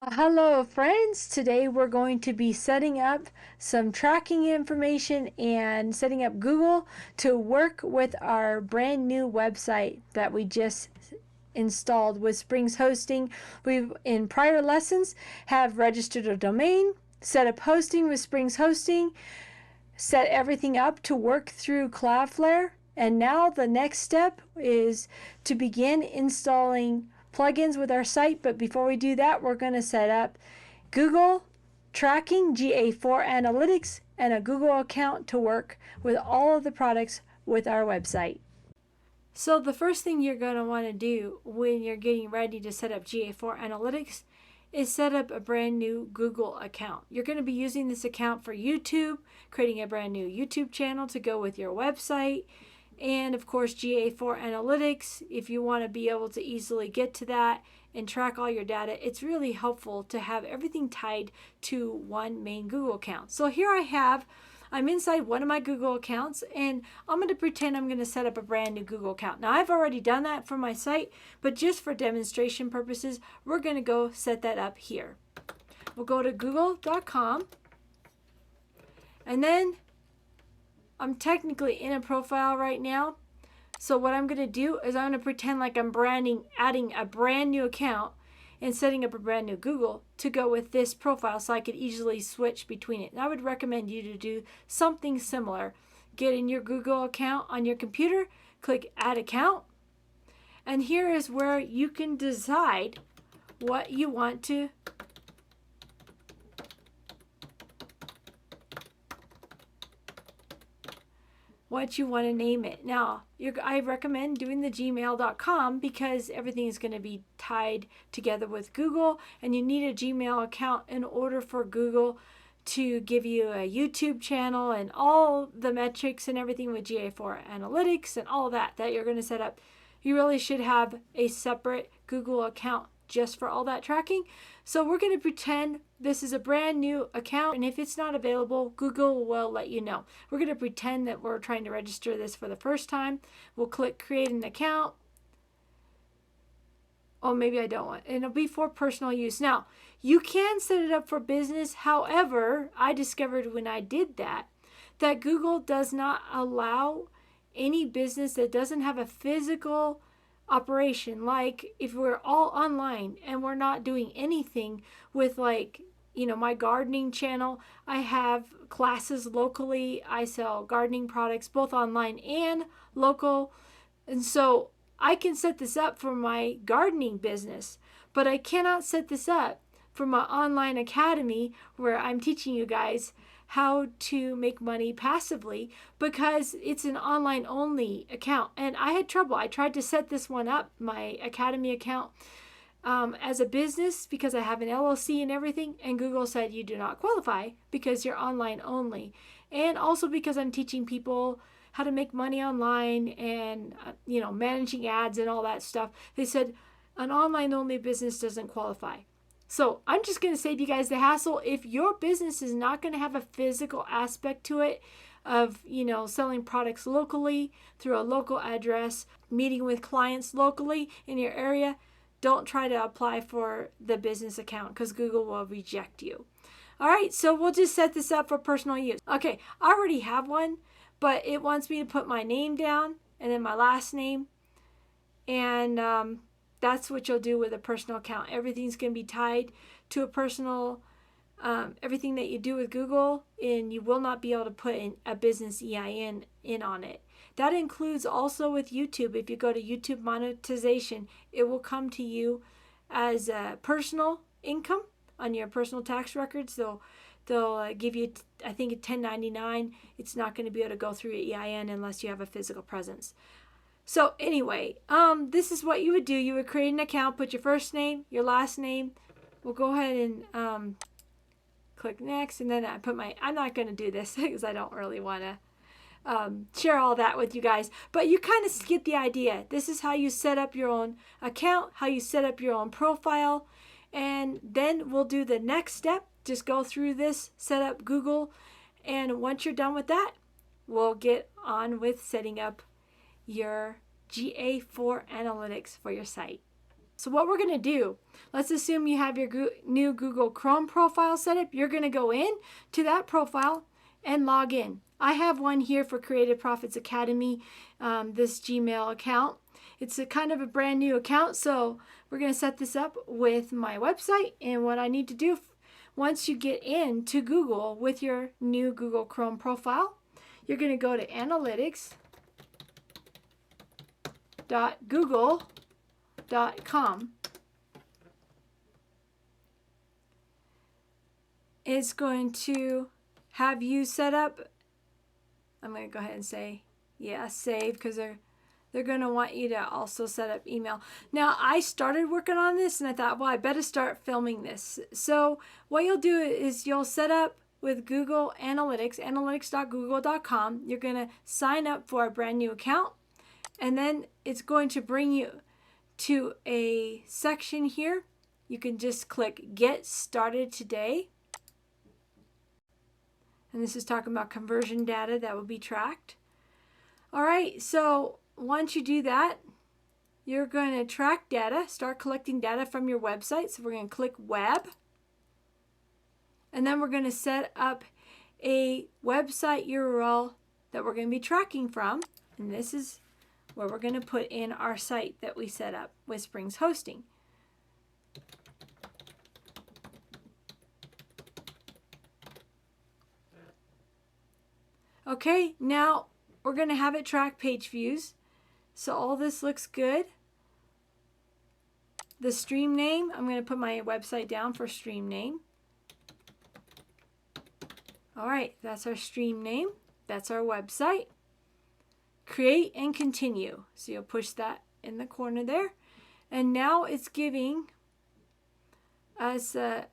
Hello friends, today we're going to be setting up some tracking information and setting up Google to work with our brand new website that we just installed with Springs Hosting. We've in prior lessons have registered a domain, set up hosting with Springs Hosting, set everything up to work through Cloudflare, and now the next step is to begin installing plugins with our site. But before we do that, we're going to set up Google tracking, GA4 analytics, and a Google account to work with all of the products with our website. So the first thing you're going to want to do when you're getting ready to set up GA4 analytics is set up a brand new Google account. You're going to be using this account for YouTube, creating a brand new YouTube channel to go with your website, and of course GA4 Analytics. If you want to be able to easily get to that and track all your data, it's really helpful to have everything tied to one main Google account. So here I'm inside one of my Google accounts, and I'm going to pretend I'm going to set up a brand new Google account. Now, I've already done that for my site, but just for demonstration purposes, we're going to go set that up here. We'll go to google.com, and then I'm technically in a profile right now. So what I'm going to do is I'm going to pretend like I'm adding a brand new account and setting up a brand new Google to go with this profile so I could easily switch between it. And I would recommend you to do something similar. Get in your Google account on your computer, click Add Account, and here is where you can decide what you want to name it. Now, I recommend doing the gmail.com because everything is going to be tied together with Google, and you need a Gmail account in order for Google to give you a YouTube channel and all the metrics and everything with GA4 analytics and all that you're going to set up. You really should have a separate Google account just for all that tracking. So we're going to pretend this is a brand new account, and if it's not available, Google will let you know. We're going to pretend that we're trying to register this for the first time. We'll click create an account. Oh, maybe I don't want, and it'll be for personal use. Now, you can set it up for business. However, I discovered when I did that Google does not allow any business that doesn't have a physical operation. Like if we're all online and we're not doing anything with, like, my gardening channel, I have classes locally. I sell gardening products both online and local. And so I can set this up for my gardening business, but I cannot set this up for my online academy where I'm teaching you guys how to make money passively, because it's an online only account. And I had trouble. I tried to set this one up, my academy account, as a business because I have an LLC and everything, and Google said you do not qualify because you're online only. And also because I'm teaching people how to make money online and managing ads and all that stuff, they said an online only business doesn't qualify. So I'm just going to save you guys the hassle. If your business is not going to have a physical aspect to it of, selling products locally through a local address, meeting with clients locally in your area, don't try to apply for the business account because Google will reject you. All right, so we'll just set this up for personal use. Okay, I already have one, but it wants me to put my name down and then my last name, and that's what you'll do with a personal account. Everything's going to be tied to a personal, everything that you do with Google, and you will not be able to put in a business EIN in on it. That includes also with YouTube. If you go to YouTube monetization, it will come to you as a personal income on your personal tax records. They'll give you, I think, a 1099. It's not going to be able to go through your EIN unless you have a physical presence. So anyway, this is what you would do. You would create an account, put your first name, your last name. We'll go ahead and click next, and then I'm not going to do this because I don't really want to share all that with you guys, but you kind of get the idea. This is how you set up your own account, how you set up your own profile, and then we'll do the next step. Just go through this, set up Google, and once you're done with that, we'll get on with setting up your GA4 analytics for your site. So what we're going to do, let's assume you have your new Google Chrome profile set up. You're going to go in to that profile and log in. I have one here for Creative Profits Academy, this Gmail account. It's a kind of a brand new account, so we're going to set this up with my website. And what I need to do, once you get into Google with your new Google Chrome profile, you're going to go to analytics.google.com. It's going to have you set up, I'm going to go ahead and say, yeah, save, because they're going to want you to also set up email. Now, I started working on this and I thought, well, I better start filming this. So what you'll do is you'll set up with Google Analytics, analytics.google.com. You're going to sign up for a brand new account, and then it's going to bring you to a section here. You can just click Get Started Today. And this is talking about conversion data that will be tracked. All right, so once you do that, you're going to track data, start collecting data from your website. So we're going to click Web. And then we're going to set up a website URL that we're going to be tracking from. And this is where we're going to put in our site that we set up with Springs Hosting. Okay, now we're going to have it track page views. So all this looks good. The stream name, I'm going to put my website down for stream name. All right, that's our stream name. That's our website. Create and continue. So you'll push that in the corner there. And now it's giving us a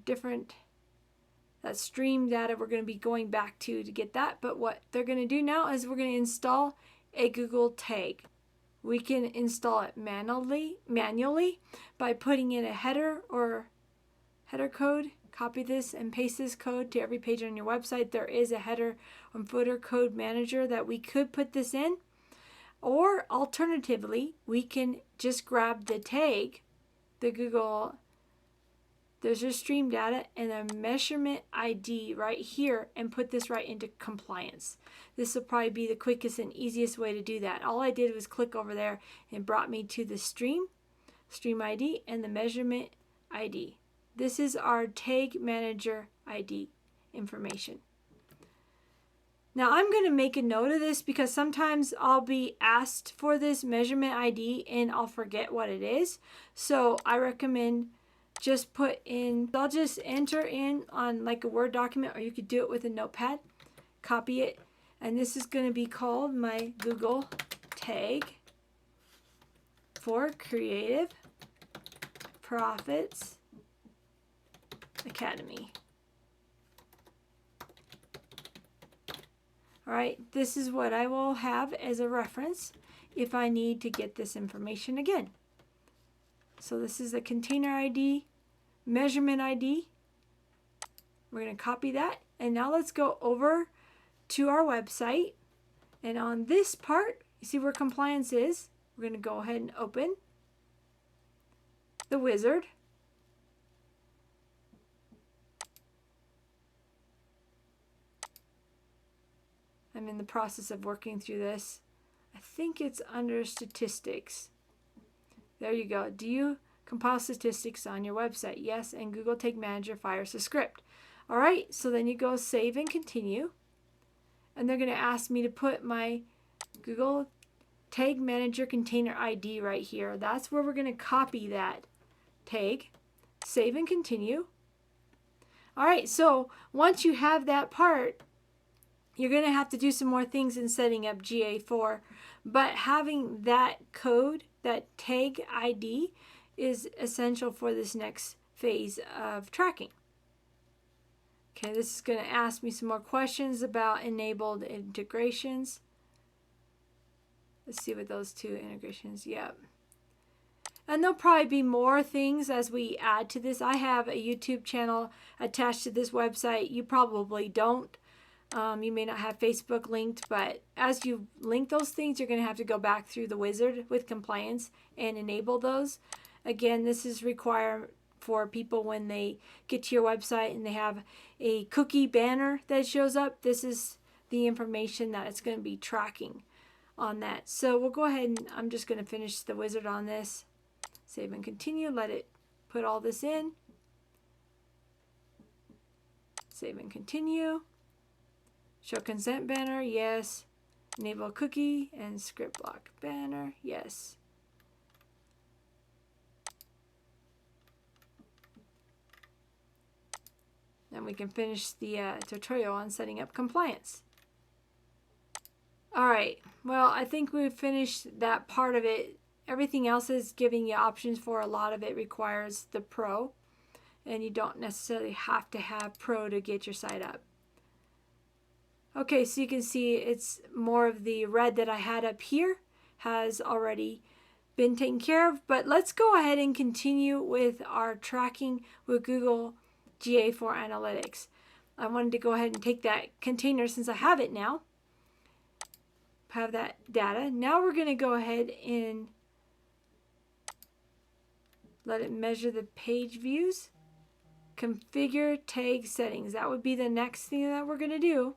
different stream data we're going to be going back to get that. But what they're going to do now is we're going to install a Google tag. We can install it manually by putting in a header or header code. Copy this and paste this code to every page on your website. There is a header and footer code manager that we could put this in. Or alternatively, we can just grab the tag, the Google, there's your stream data and a measurement ID right here, and put this right into compliance. This will probably be the quickest and easiest way to do that. All I did was click over there and brought me to the stream ID and the measurement ID. This is our tag manager ID information. Now I'm going to make a note of this because sometimes I'll be asked for this measurement ID and I'll forget what it is. So I recommend just put in, I'll just enter in on like a Word document, or you could do it with a notepad, copy it, and this is going to be called my Google tag for Creative Profits Academy. All right, this is what I will have as a reference if I need to get this information again. So this is the container ID, measurement ID. We're going to copy that. And now let's go over to our website. And on this part, you see where compliance is. We're going to go ahead and open the wizard. I'm in the process of working through this. I think it's under statistics. There you go. Do you compile statistics on your website? Yes, and Google Tag Manager fires a script. All right, so then you go save and continue. And they're going to ask me to put my Google Tag Manager container ID right here. That's where we're going to copy that tag. Save and continue. All right, so once you have that part, you're going to have to do some more things in setting up GA4, but having that code, that tag ID, is essential for this next phase of tracking. Okay, this is going to ask me some more questions about enabled integrations. Let's see what those two integrations, yep. And there'll probably be more things as we add to this. I have a YouTube channel attached to this website. You probably don't. You may not have Facebook linked, but as you link those things, you're going to have to go back through the wizard with compliance and enable those. Again, this is required for people when they get to your website and they have a cookie banner that shows up. This is the information that it's going to be tracking on that. So we'll go ahead and I'm just going to finish the wizard on this. Save and continue. Let it put all this in. Save and continue. Show consent banner, yes. Enable cookie and script block banner, yes. And we can finish the tutorial on setting up compliance. All right, well, I think we've finished that part of it. Everything else is giving you options for. A lot of it requires the Pro, and you don't necessarily have to have Pro to get your site up. Okay, so you can see it's more of the red that I had up here has already been taken care of. But let's go ahead and continue with our tracking with Google GA4 Analytics. I wanted to go ahead and take that container since I have it now. Have that data. Now we're going to go ahead and let it measure the page views. Configure tag settings. That would be the next thing that we're going to do.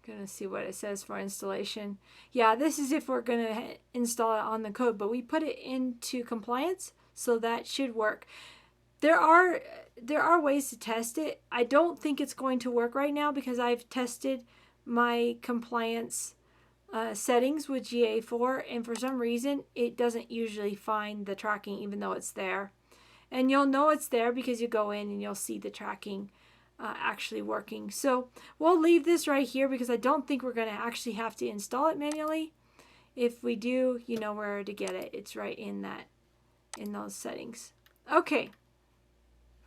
Going to see what it says for installation. Yeah, this is if we're going to install it on the code, but we put it into compliance, so that should work. There are ways to test it. I don't think it's going to work right now because I've tested my compliance settings with GA4, and for some reason it doesn't usually find the tracking even though it's there. And you'll know it's there because you go in and you'll see the tracking actually working. So we'll leave this right here because I don't think we're going to actually have to install it manually. If we do, you know where to get it. It's right in those settings. Okay.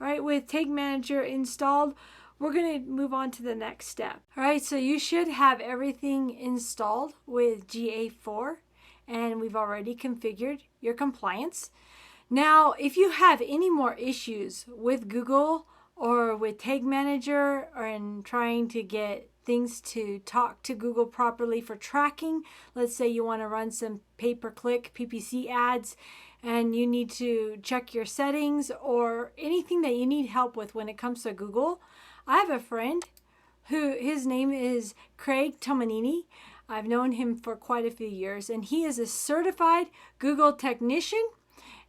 All right, with Tag Manager installed, we're going to move on to the next step. All right, so you should have everything installed with GA4, and we've already configured your compliance. Now, if you have any more issues with Google or with Tag Manager or in trying to get things to talk to Google properly for tracking, let's say you want to run some pay-per-click PPC ads and you need to check your settings or anything that you need help with when it comes to Google, I have a friend who his name is Craig Tomanini. I've known him for quite a few years, and he is a certified Google technician.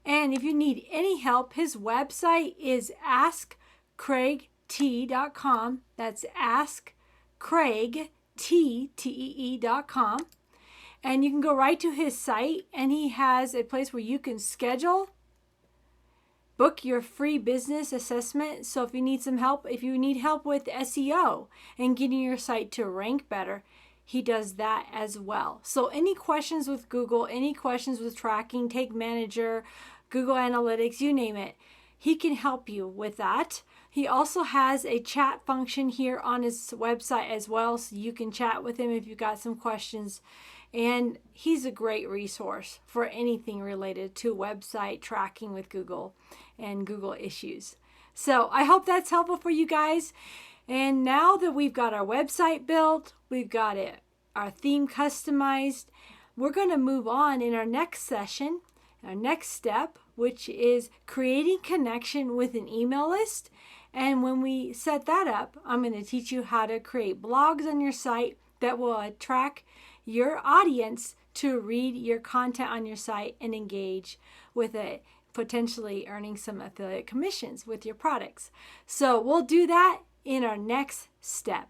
And if you need any help, his website is askcraigt.com. That's askcraigt.com. And you can go right to his site, and he has a place where you can schedule, book your free business assessment. So if you need some help, if you need help with SEO and getting your site to rank better, he does that as well. So any questions with Google, any questions with tracking, Tag Manager, Google Analytics, you name it, he can help you with that. He also has a chat function here on his website as well, so you can chat with him if you've got some questions. And he's a great resource for anything related to website tracking with Google and Google issues. So I hope that's helpful for you guys. And now that we've got our website built, we've got our theme customized, we're going to move on in our next session, our next step, which is creating connection with an email list. And when we set that up, I'm going to teach you how to create blogs on your site that will attract your audience to read your content on your site and engage with it, potentially earning some affiliate commissions with your products. So we'll do that in our next step.